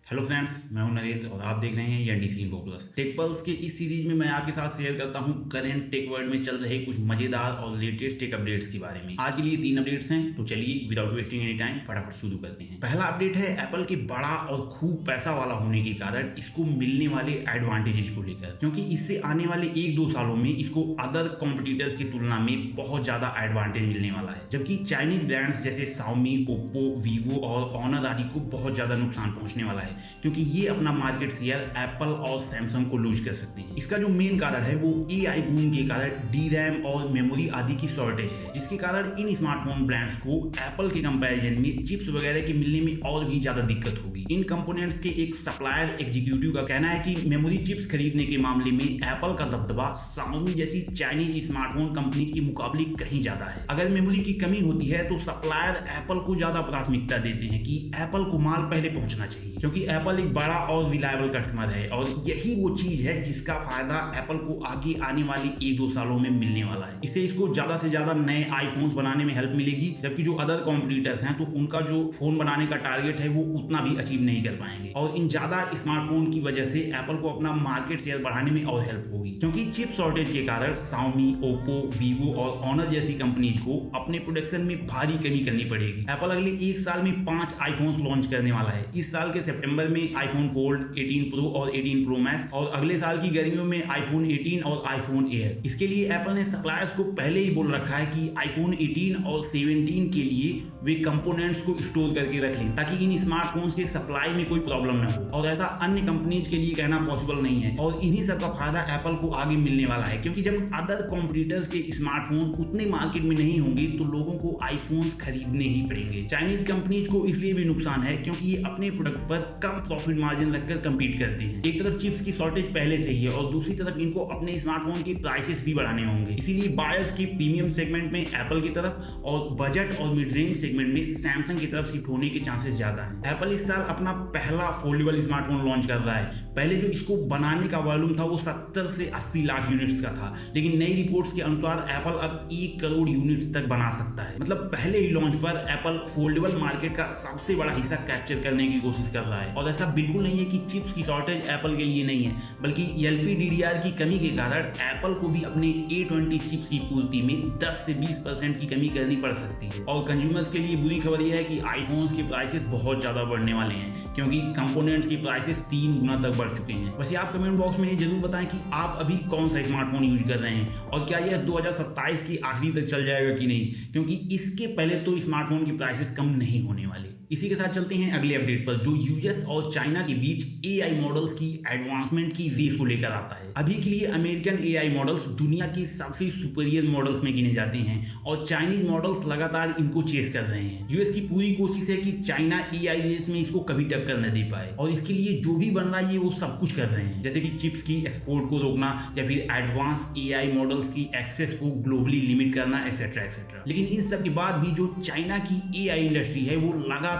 Hello friends, मैं हूं नरेंद्र और आप देख रहे हैं NDC info plus. Tech pulse के इस सीरीज में मैं आपके साथ शेयर करता हूं करंट टेक वर्ल्ड में चल रहे कुछ मजेदार और लेटेस्ट टेक अपडेट्स के बारे में। आज के लिए 3 अपडेट्स हैं, तो चलिए विदाउट वेस्टिंग एनी टाइम फटाफट शुरू करते हैं। पहला अपडेट है एप्पल के बड़ा और खूब पैसा वाला होने के कारण इसको मिलने वाले एडवांटेजेस को लेकर, क्योंकि इससे आने वाले 1-2 सालों में इसको अदर कॉम्पिटिटर्स की तुलना में बहुत ज्यादा एडवांटेज मिलने वाला है। जबकि चाइनीज ब्रांड्स जैसे Xiaomi, Oppo, Vivo और Honor आदि को बहुत ज्यादा नुकसान पहुंचने वाला है, क्योंकि ये अपना मार्केट शेयर एप्पल और सैमसंग को लूज कर सकते हैं। इसका जो मेन कारण है वो AI बूम के कारण DRAM और मेमोरी आदि की शॉर्टेज है, जिसके कारण इन स्मार्टफोन ब्रांड्स को एप्पल के कंपैरिजन में चिप्स वगैरह के मिलने में और भी ज्यादा दिक्कत होगी। इन कंपोनेंट्स के एक सप्लायर एग्जीक्यूटिव का कहना है कि मेमोरी चिप्स खरीदने के मामले में एप्पल का दबदबा Xiaomi जैसी चाइनीज स्मार्टफोन कंपनी के मुकाबले कहीं ज्यादा है। अगर मेमोरी की कमी होती है तो सप्लायर एप्पल को ज्यादा प्राथमिकता देते हैं कि एप्पल को माल पहले पहुंचना चाहिए, क्योंकि एप्पल एक बड़ा और रिलायबल कस्टमर है और यही वो चीज है जिसका फायदा एप्पल को आगे आने वाले 1-2 सालों में मिलने वाला है। इससे इसको ज्यादा से ज्यादा नए आईफोन्स बनाने में हेल्प मिलेगी, जबकि जो अदर कॉम्पिटिटर्स हैं तो उनका जो फोन बनाने का टारगेट है वो उतना भी अचीव नहीं कर पाएंगे। और इन ज्यादा स्मार्टफोन की वजह से एप्पल को अपना मार्केट शेयर बढ़ाने में और हेल्प होगी, क्योंकि चिप शॉर्टेज के कारण Xiaomi, Oppo, Vivo और Honor जैसी कंपनीज को अपने प्रोडक्शन में भारी कमी करनी पड़ेगी। एप्पल अगले 1 साल में 5 आईफोन्स लॉन्च करने वाला है। इस साल के सितंबर में आईफोन फोल्ड, 18 प्रो और 18 प्रो मैक्स, और अगले साल की गर्मियों में आईफोन 18 और आईफोन एयर। इसके लिए एप्पल ने सप्लायर्स को पहले ही बोल रखा है कि आईफोन 18 और 17 के लिए वे कंपोनेंट्स को स्टोर करके रख लें, ताकि इन स्मार्टफोन्स के सप्लाई में कोई प्रॉब्लम न हो। और ऐसा अन्य कंपनीज के लिए कहना पॉसिबल नहीं है, और इन्हीं सब का फायदा एप्पल को आगे मिलने वाला है, क्योंकि जब अदर कॉम्पिटिटर्स के स्मार्टफोन उतने मार्केट में नहीं होंगे तो लोगों को आईफोन्स खरीदने ही पड़ेंगे। चाइनीज कंपनीज को इसलिए भी नुकसान है क्योंकि ये अपने प्रोडक्ट पर कम प्रॉफिट मार्जिन रखकर कंपीट करते हैं। एक तरफ चिप्स की शॉर्टेज पहले से ही है और दूसरी तरफ इनको अपने स्मार्टफोन के प्राइसेस भी बढ़ाने होंगे। इसीलिए बायर्स की प्रीमियम सेगमेंट में एप्पल की तरफ और बजट और मिड रेंज सेगमेंट में सैमसंग की तरफ शिफ्ट होने के चांसेस ज्यादा हैं। एप्पल इस साल अपना पहला फोल्डेबल स्मार्टफोन लॉन्च कर रहा है। पहले जो इसको बनाने का वॉल्यूम था वो 70 से 80 लाख यूनिट्स का था, लेकिन नई रिपोर्ट्स के अनुसार एप्पल अब 1 करोड़ यूनिट्स तक बना सकता है। मतलब पहले ही लॉन्च पर एप्पल फोल्डेबल मार्केट का सबसे बड़ा हिस्सा कैप्चर करने की कोशिश कर रहा है। और ऐसा बिल्कुल नहीं है कि चिप्स की शॉर्टेज एप्पल के लिए नहीं है, बल्कि LPDDR की कमी के कारण एप्पल को भी अपने A20 चिप्स की पूर्ति में 10 से 20% की कमी करनी पड़ सकती है। और कंज्यूमर्स के लिए बुरी खबर यह है कि आईफोन्स के प्राइसेस बहुत ज्यादा बढ़ने वाले हैं, क्योंकि कंपोनेंट्स की प्राइसेस 3 गुना तक बढ़ चुके हैं। वैसे आप कमेंट बॉक्स में ये जरूर बताएं कि आप अभी कौन सा स्मार्टफोन यूज कर रहे हैं और क्या यह 2027 की आखिरी तक चल जाएगा कि नहीं, क्योंकि इसके पहले तो स्मार्टफोन की प्राइसेस कम नहीं होने वाली। इसी के साथ चलते हैं अगले अपडेट पर, जो यूएस और चाइना के बीच AI मॉडल्स की एडवांसमेंट की रेस को लेकर आता है। अभी के लिए अमेरिकन AI मॉडल्स दुनिया के सबसे सुपीरियर मॉडल्स में गिने जाते हैं और चाइनीज मॉडल्स लगातार इनको चेस कर रहे हैं। यूएस की पूरी कोशिश है कि चाइना AI रेस में इसको कभी टक्कर न दे पाए, और इसके लिए जो भी बन रहा है वो सब कुछ कर रहे हैं, जैसे कि चिप्स की एक्सपोर्ट को रोकना या फिर एडवांस AI मॉडल्स की एक्सेस को ग्लोबली लिमिट करना, एक्सेट्रा एक्सेट्रा। लेकिन इन सब के बाद भी जो चाइना की AI इंडस्ट्री है वो लगातार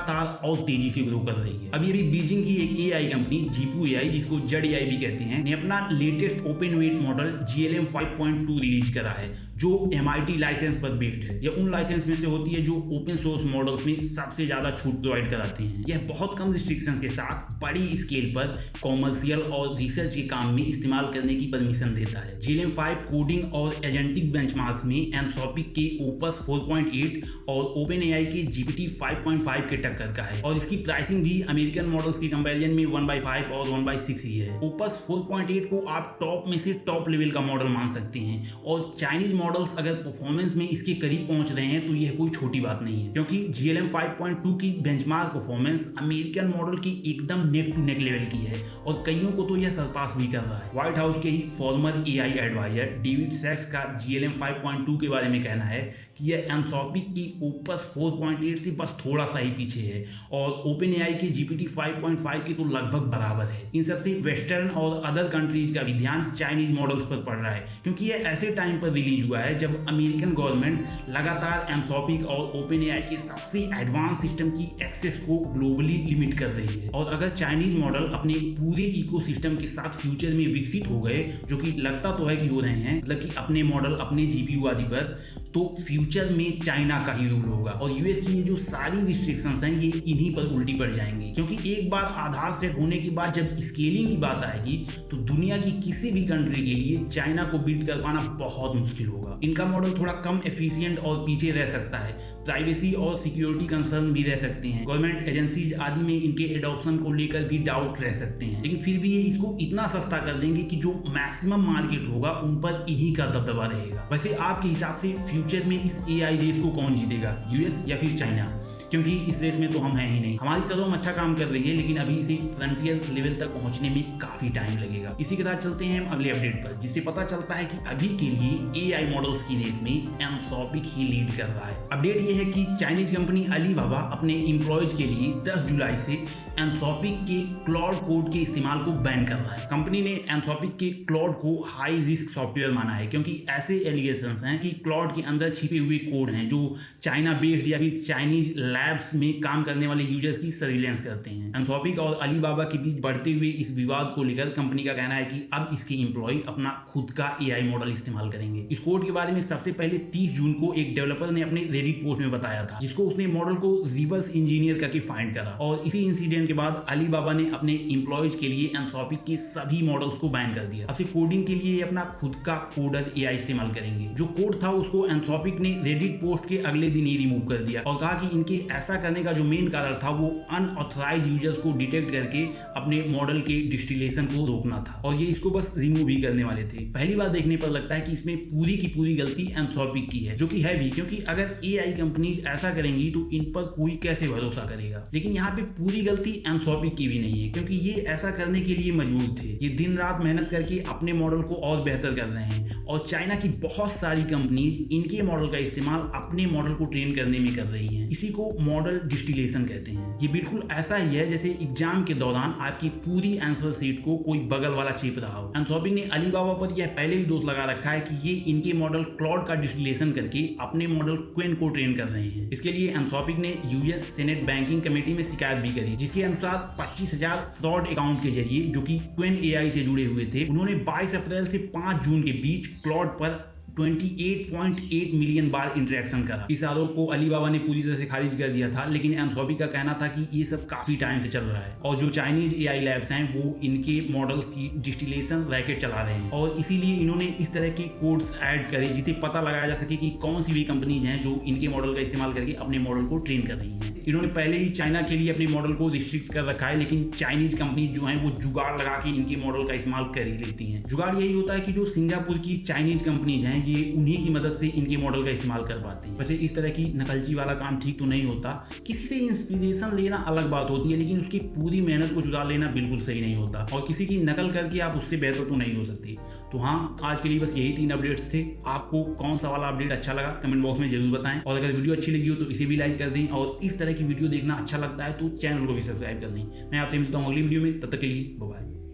और तेजी से ग्रो कर रही है। अभी बीजिंग की एक AI कंपनी जीपू AI, जिसको जेड AI भी कहते हैं, ने अपना latest open weight model GLM 5.2 release करा है, जो MIT लाइसेंस पर बेस्ड है। यह उन लाइसेंस में से होती है जो ओपन सोर्स मॉडल्स में सबसे ज्यादा छूट प्रोवाइड कराते हैं। यह बहुत कम रिस्ट्रिक्शंस के साथ बड़ी स्केल पर कॉमर्शियल और रिसर्च के काम में इस्तेमाल करने की परमिशन देता है। GLM 5 कोडिंग और एजेंटिक बेंचमार्क्स में एंथ्रोपिक के ओपस 4.8 और OpenAI के GPT 5.5 के टक्कर का है, और इसकी प्राइसिंग भी अमेरिकन मॉडल्स की कंपैरिजन में 1/5 और 1/6 ही है। ओपस 4.8 को आप टॉप में से टॉप लेवल का मॉडल मान सकते हैं, और चाइनीज मॉडल्स अगर परफॉर्मेंस में इसके करीब पहुंच रहे हैं तो यह कोई छोटी बात नहीं है, क्योंकि GLM 5.2 की बेंचमार्क परफॉर्मेंस अमेरिकन मॉडल की एकदम नेक टू नेक लेवल की है, और कईयों को तो यह सरपास भी कर रहा है। व्हाइट हाउस के ही फॉर्मर AI एडवाइजर डेविड सैक्स का GLM 5.2 के बारे में कहना है कि यह एंथ्रोपिक की ओपस 4.8 से बस थोड़ा सा ही पीछे है, और OpenAI के GPT 5.5 के तो लगभग बराबर है। इन सबसे वेस्टर्न और अदर कंट्रीज का भी ध्यान चाइनीज मॉडल्स पर पड़ रहा है, क्योंकि यह ऐसे टाइम पर रिलीज हुआ है जब अमेरिकन गवर्नमेंट लगातार एंथ्रोपिक और OpenAI के सबसे एडवांस सिस्टम की एक्सेस को ग्लोबली लिमिट कर रही है। और अगर चाइनीज मॉडल अपने पूरे इकोसिस्टम के साथ फ्यूचर में विकसित हो गए, जो कि लगता तो है कि हो रहे हैं, मतलब कि अपने मॉडल अपने GPU आदि पर, तो फ्यूचर में चाइना का ही रूल होगा और यूएस की ये जो सारी रिस्ट्रिक्शंस हैं ये इन्हीं पर उल्टी पड़ जाएंगी, क्योंकि एक बार आधार सेट होने के बाद जब स्केलिंग की बात आएगी तो दुनिया की किसी भी कंट्री के लिए चाइना को बीट कर पाना बहुत मुश्किल होगा। इनका मॉडल थोड़ा कम एफिशिएंट और पीछे रह सकता है, प्राइवेसी और सिक्योरिटी कंसर्न भी रह सकते हैं, गवर्नमेंट एजेंसीज आदि में इनके एडॉप्शन को लेकर भी डाउट रह सकते हैं, लेकिन फिर भी ये इसको इतना सस्ता कर देंगे कि जो मैक्सिमम मार्केट होगा उन पर इन्हीं का दबदबा रहेगा। वैसे आपके हिसाब से फ्यूचर में इस एआई रेस को कौन जीतेगा, यूएस या फिर चाइना? क्योंकि इस रेस में तो हम हैं ही नहीं। हमारी सर्वम अच्छा काम कर रही है, लेकिन अभी इसे फ्रंटियर लेवल तक पहुंचने में काफी टाइम लगेगा। इसी के साथ चलते हैं हम अगले अपडेट पर, जिससे पता चलता है कि अभी के लिए एआई मॉडल्स की रेस में एंथ्रोपिक ही लीड कर रहा है। अपडेट ये है कि चाइनीज कंपनी अलीबाबा अपने एम्प्लॉयज के लिए 10 जुलाई से एंथ्रोपिक के क्लाउड कोड के इस्तेमाल को बैन कर रहा है। कंपनी ने एंथ्रोपिक के क्लाउड को हाई रिस्क सॉफ्टवेयर माना है, क्योंकि ऐसे एलिगेशंस हैं कि क्लाउड के अंदर छिपे हुए कोड हैं जो चाइना बेस्ड या फिर चाइनीज लैब्स में काम करने वाले यूजर्स की सर्विलेंस करते हैं। एंथ्रोपिक और अलीबाबा के बीच बढ़ते हुए इस विवाद को लेकर कंपनी का कहना है कि अब इसके एम्प्लॉय अपना खुद का एआई मॉडल इस्तेमाल करेंगे। इस कोड के बारे में सबसे पहले 30 जून को एक डेवलपर ने अपने रेडिट पोस्ट में बताया था, जिसको उसने मॉडल को रिवर्स इंजीनियर करके फाइंड करा और इसी इंसिडेंट के बाद अलीबाबा ने अपने एम्प्लॉयज के लिए एंथ्रोपिक के सभी मॉडल्स को बैन कर दिया। अब से कोडिंग के लिए अपना खुद का कोडर एआई इस्तेमाल करेंगे। जो कोड था उसको एंथ्रोपिक ने रेडिट पोस्ट के अगले दिन ही रिमूव कर दिया और कहा कि इनके ऐसा करने का जो मेन कारण था वो अनऑथराइज्ड यूजर्स को डिटेक्ट करके अपने मॉडल के डिस्टिलेशन को रोकना था और ये इसको बस रिमूव ही करने वाले थे। पहली बार देखने पर लगता है कि इसमें पूरी की पूरी गलती एंथ्रोपिक की है, जो कि है भी, क्योंकि अगर एआई कंपनीज ऐसा करेंगी तो इन पर कोई कैसे भरोसा करेगा। लेकिन यहाँ पे पूरी गलती एंथ्रोपिक की भी नहीं है, क्योंकि ये ऐसा करने के लिए मजबूर थे। ये दिन रात मेहनत करके अपने मॉडल को और बेहतर कर रहे हैं और चाइना की बहुत सारी कंपनीज इनके मॉडल का इस्तेमाल अपने मॉडल को ट्रेन करने में कर रही हैं। इसी को मॉडल डिस्टिलेशन कहते हैं। ये बिल्कुल ऐसा ही है जैसे एग्जाम के दौरान आपकी पूरी आंसर शीट को कोई बगल वाला चेप रहा हो। एंथ्रोपिक ने अलीबाबा पर यह पहले ही दोष लगा रखा है कि ये इनके मॉडल क्लाउड का डिस्टिलेशन करके अपने मॉडल क्वेन को ट्रेन कर रहे हैं। इसके लिए एंथ्रोपिक ने यूएस सेनेट बैंकिंग कमेटी में शिकायत भी करी, जिसके अनुसार 25,000 फ्रॉड अकाउंट के जरिए जो कि क्वेन एआई से जुड़े हुए थे, उन्होंने 22 अप्रैल से 5 जून के बीच क्लाउड पर 28.8 मिलियन बार इंटरेक्शन करा। इस आरोप को अलीबाबा ने पूरी तरह से खारिज कर दिया था, लेकिन एंथ्रोपिक का कहना था कि ये सब काफी टाइम से चल रहा है और जो चाइनीज एआई लैब्स हैं वो इनके मॉडल्स की डिस्टिलेशन रैकेट चला रहे हैं और इसीलिए इन्होंने इस तरह के कोड्स ऐड करे जिसे पता लगाया जा सके कि कौन सी भी कंपनीज हैं जो इनके मॉडल का इस्तेमाल करके अपने मॉडल को ट्रेन कर रही हैं। इन्होंने पहले ही चाइना के लिए अपने मॉडल को रिस्ट्रिक्ट कर रखा है, लेकिन चाइनीज कंपनी जो हैं वो जुगाड़ लगा के इनके मॉडल का इस्तेमाल कर ही लेती हैं। जुगाड़ यही होता है कि जो सिंगापुर की चाइनीज कंपनीज हैं ये उन्हीं की मदद से इनके मॉडल का इस्तेमाल कर पाते हैं। वैसे इस तरह की नकलची वाला काम ठीक तो नहीं होता, किसी से इंस्पिरेशन लेना अलग बात होती है, लेकिन उसकी पूरी मेहनत को चुरा लेना बिल्कुल सही नहीं होता और किसी की नकल करके आप उससे बेहतर तो नहीं हो सकती। तो हाँ, आज के लिए बस यही 3 अपडेट्स थे। आपको कौन सा वाला अपडेट अच्छा लगा कमेंट बॉक्स में जरूर बताएं और अगर वीडियो अच्छी लगी हो तो इसे भी लाइक कर दें और इस तरह की वीडियो देखना अच्छा लगता है तो चैनल को भी सब्सक्राइब कर दें। मैं आपसे मिलता हूँ अगली वीडियो में, तब तक के लिए बाय बाय।